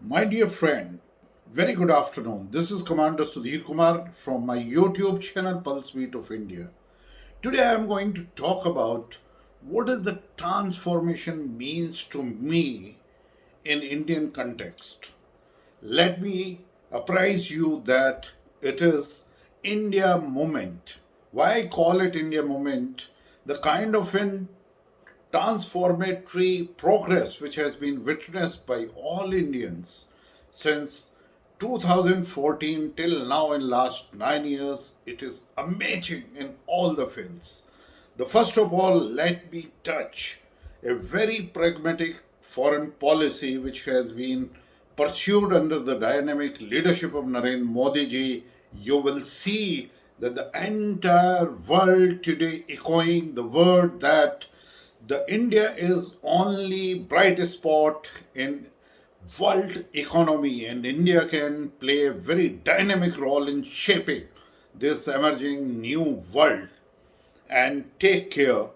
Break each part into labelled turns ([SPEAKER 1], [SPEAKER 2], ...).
[SPEAKER 1] My dear friend, very good afternoon. This is Commander Sudhir Kumar from my YouTube channel Pulse Beat of India. Today I am going to talk about what does the transformation means to me in Indian context. Let me apprise you that it is India moment. Why I call it India moment? The kind of an transformatory progress which has been witnessed by all Indians since 2014 till now in last 9 years. It is amazing in all the fields. The first of all, let me touch a very pragmatic foreign policy which has been pursued under the dynamic leadership of Narendra Modi ji. You will see that the entire world today echoing the word that the India is only bright spot in world economy, and India can play a very dynamic role in shaping this emerging new world and take care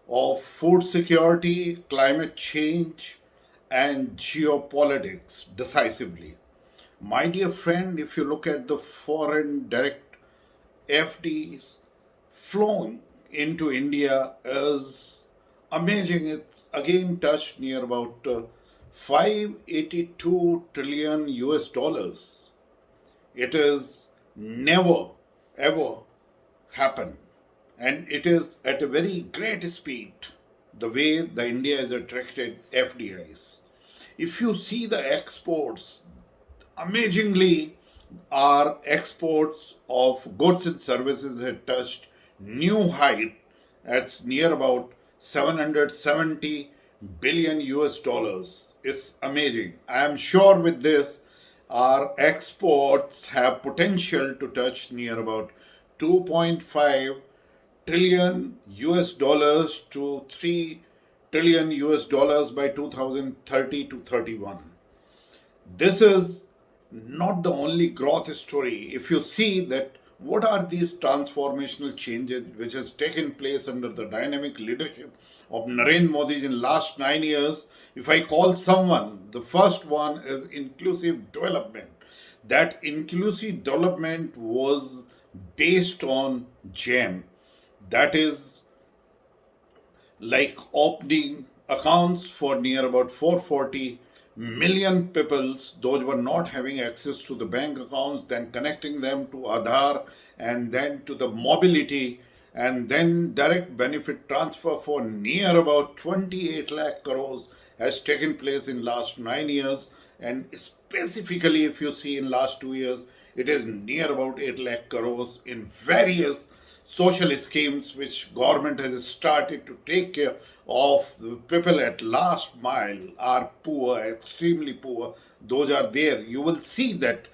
[SPEAKER 1] of food security, climate change, and geopolitics decisively. My dear friend, if you look at the foreign direct FDs flowing into India is amazing. It's again touched near about 582 trillion US dollars. It is never ever happened, and it is at a very great speed the way the India has attracted FDIs. If you see the exports, amazingly, our exports of goods and services had touched new height at near about 770 billion US dollars. It's amazing. I am sure with this, our exports have potential to touch near about 2.5 trillion US dollars to 3 trillion US dollars by 2030 to 31. This is not the only growth story. If you see that what are these transformational changes which has taken place under the dynamic leadership of Narendra Modi in last 9 years, if I call someone, the first one is inclusive development. That inclusive development was based on GEM. That is like opening accounts for near about 440 million peoples, those were not having access to the bank accounts, then connecting them to Aadhaar and then to the mobility and then direct benefit transfer for near about 28 lakh crores has taken place in last 9 years, and specifically if you see in last 2 years it is near about 8 lakh crores in various social schemes which government has started to take care of the people at last mile are poor, extremely poor. Those are there. You will see that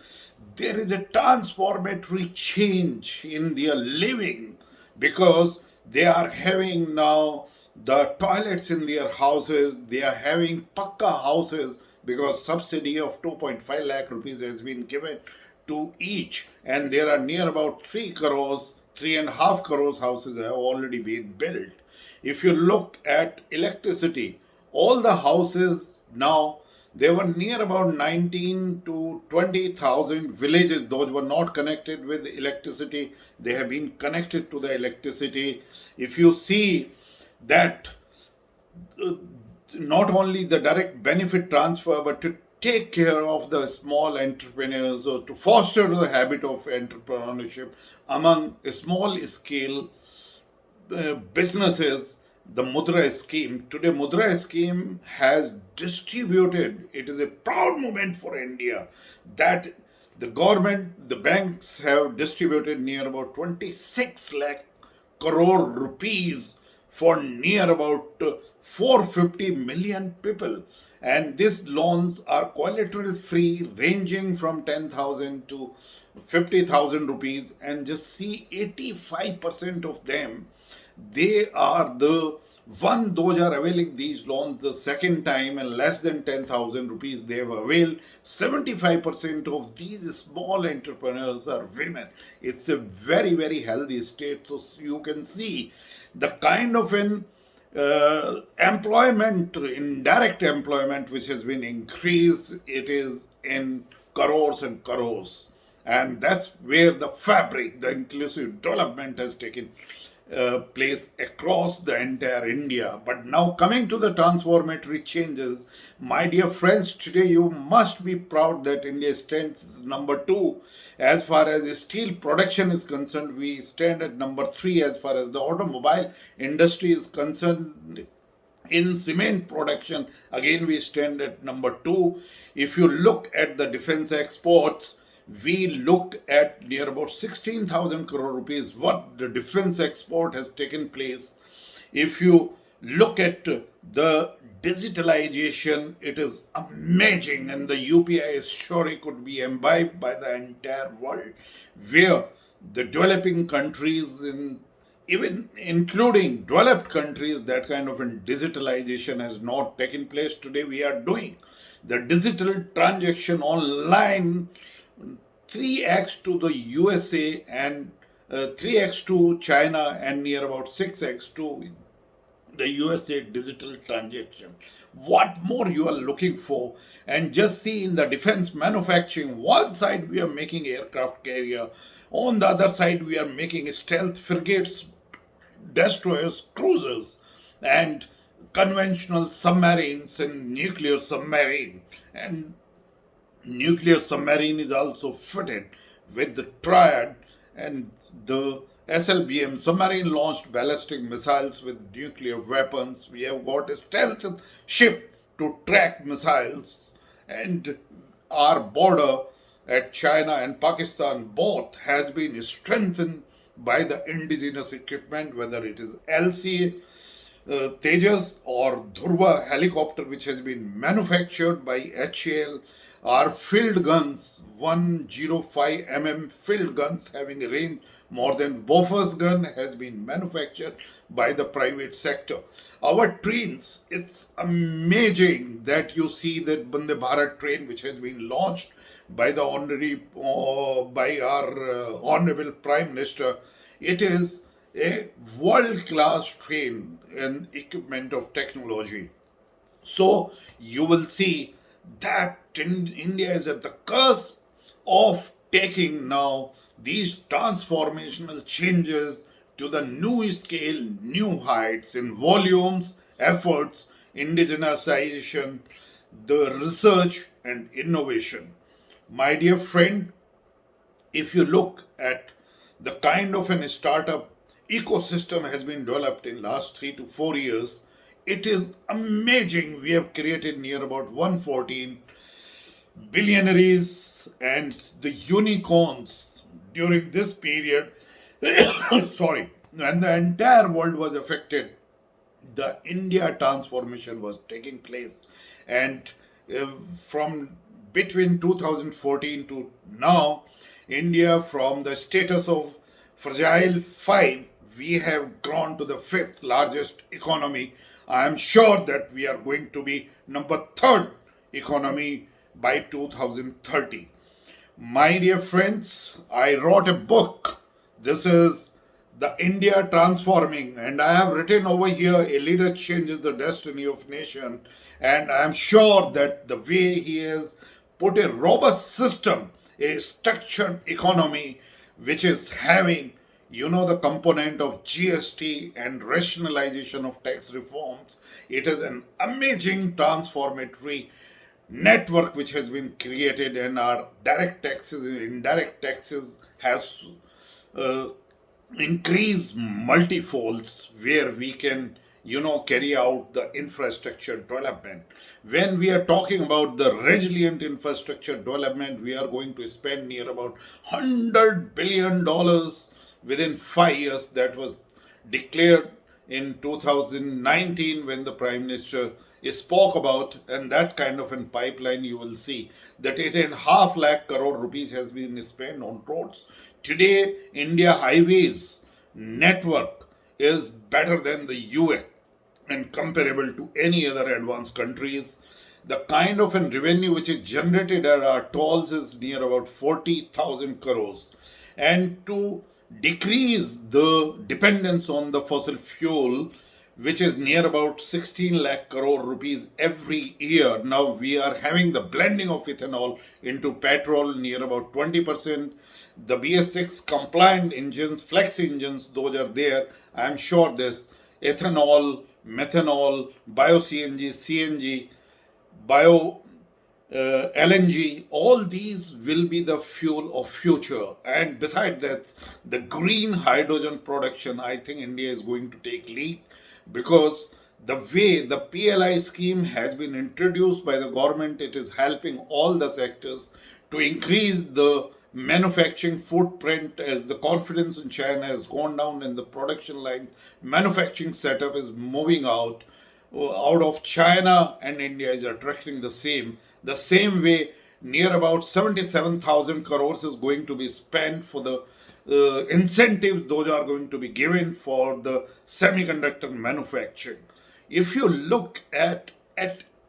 [SPEAKER 1] there is a transformatory change in their living because they are having now the toilets in their houses. They are having pakka houses because subsidy of 2.5 lakh rupees has been given to each, and there are near about 3 crores, 3.5 crores houses have already been built. If you look at electricity, all the houses now, there were near about 19 to 20,000 villages. Those were not connected with electricity. They have been connected to the electricity. If you see that not only the direct benefit transfer, but to take care of the small entrepreneurs or to foster the habit of entrepreneurship among small scale businesses, the Mudra Scheme. Today, Mudra Scheme has distributed, it is a proud moment for India that the government, the banks have distributed near about 26 lakh crore rupees for near about 450 million people. And these loans are collateral free, ranging from 10,000 to 50,000 rupees. And just see 85% of them, they are the one those are availing these loans the second time, and less than 10,000 rupees they have availed. 75% of these small entrepreneurs are women. It's a very, very healthy state. So you can see the kind of an employment, indirect employment, which has been increased, it is in crores and crores. And that's where the fabric, the inclusive development has taken place across the entire India. But now, coming to the transformatory changes, my dear friends, today you must be proud that India stands number two as far as steel production is concerned. We stand at number three as far as the automobile industry is concerned. In cement production, again, we stand at number two. If you look at the defense exports, we look at near about 16,000 crore rupees what the defense export has taken place. If you look at the digitalization, it is amazing, and the UPI story could be imbibed by the entire world, where the developing countries, in even including developed countries, that kind of digitalization has not taken place. Today we are doing the digital transaction online 3x to the USA and 3x to China and near about 6x to the USA digital transaction. What more you are looking for? And just see, in the defense manufacturing, one side we are making aircraft carrier, on the other side we are making stealth frigates, destroyers, cruisers, and conventional submarines and nuclear submarine. And nuclear submarine is also fitted with the triad and the SLBM, submarine launched ballistic missiles with nuclear weapons. We have got a stealth ship to track missiles, and our border at China and Pakistan both has been strengthened by the indigenous equipment, whether it is LCA Tejas or Dhurva helicopter, which has been manufactured by HAL. Our field guns, 105 field guns having a range more than Bofors gun, has been manufactured by the private sector. Our trains, it's amazing that you see that Vande Bharat train, which has been launched by the by our honorable Prime Minister. It is a world-class train and equipment of technology. So you will see that India is at the cusp of taking now these transformational changes to the new scale, new heights in volumes, efforts, indigenization, the research and innovation. My dear friend, if you look at the kind of an startup ecosystem has been developed in last 3 to 4 years, it is amazing. We have created near about 114 billionaires and the unicorns during this period. Sorry, and the entire world was affected. The India transformation was taking place, and from between 2014 to now, India, from the status of fragile 5, we have grown to the fifth largest economy. I am sure that we are going to be number third economy by 2030. My dear friends, I wrote a book. This is the India Transforming, and I have written over here, A Leader Changes the Destiny of Nation. And I am sure that the way he has put a robust system, a structured economy, which is having, the component of GST and rationalization of tax reforms. It is an amazing transformatory network which has been created, and our direct taxes and indirect taxes has uh, increased multifolds, where we can carry out the infrastructure development. When we are talking about the resilient infrastructure development, we are going to spend near about $100 billion within 5 years. That was declared in 2019 when the Prime Minister spoke about, and that kind of a pipeline you will see that 8.5 lakh crore rupees has been spent on roads. Today, India highways network is better than the US and comparable to any other advanced countries. The kind of an revenue which is generated at our tolls is near about 40,000 crores. And to decrease the dependence on the fossil fuel, which is near about 16 lakh crore rupees every year. Now we are having the blending of ethanol into petrol near about 20%. The BS6 compliant engines, flex engines, those are there. I'm sure this ethanol, methanol, bio CNG, CNG, bio LNG, all these will be the fuel of future. And beside that, the green hydrogen production, I think India is going to take lead, because the way the PLI scheme has been introduced by the government, it is helping all the sectors to increase the manufacturing footprint. As the confidence in China has gone down in the production lines, manufacturing setup is moving out of China, and India is attracting the same. The same way, near about 77,000 crores is going to be spent for the incentives, those are going to be given for the semiconductor manufacturing. If you look at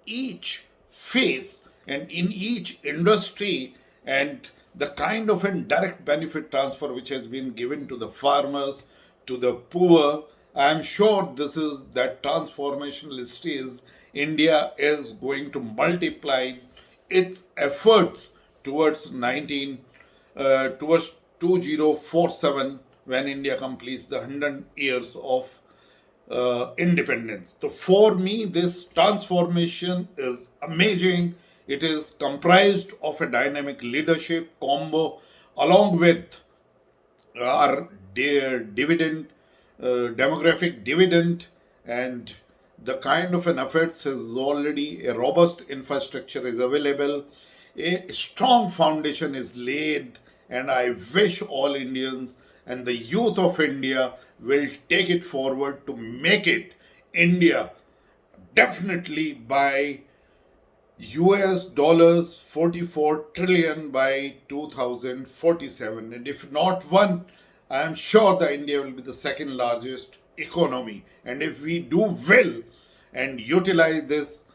[SPEAKER 1] each phase and in each industry, and the kind of indirect benefit transfer which has been given to the farmers, to the poor, I am sure this is that transformational stage. India is going to multiply its efforts towards 2047, when India completes the 100 years of independence. So for me, this transformation is amazing. It is comprised of a dynamic leadership combo, along with our dividend, demographic dividend, and the kind of an efforts is already a robust infrastructure is available, a strong foundation is laid, and I wish all Indians and the youth of India will take it forward to make it India definitely by US dollars 44 trillion by 2047. And if not one, I am sure that India will be the second largest economy. And if we do well and utilize this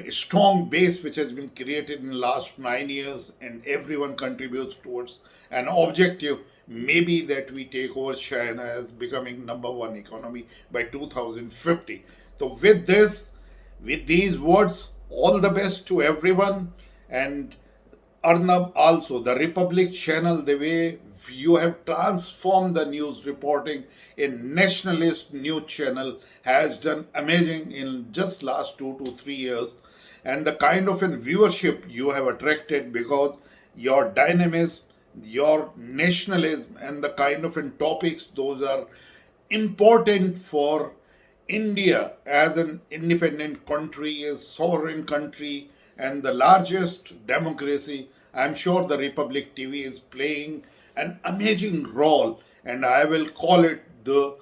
[SPEAKER 1] strong base which has been created in the last 9 years, and everyone contributes towards an objective, maybe that we take over China as becoming number one economy by 2050. So with these words, all the best to everyone. And Arnab, also the Republic channel, the way you have transformed the news reporting, a nationalist news channel, has done amazing in just last 2 to 3 years. And the kind of an viewership you have attracted, because your dynamism, your nationalism, and the kind of in topics, those are important for India as an independent country, a sovereign country, and the largest democracy. I'm sure the Republic TV is playing an amazing role, and I will call it the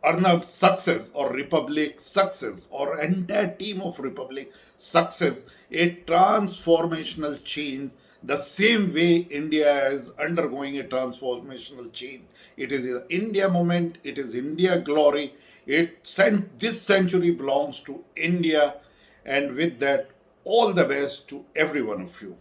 [SPEAKER 1] Arnab success, or Republic success, or entire team of Republic success, a transformational change. The same way India is undergoing a transformational change. It is an India moment, it is India glory. This century belongs to India, and with that, all the best to every one of you.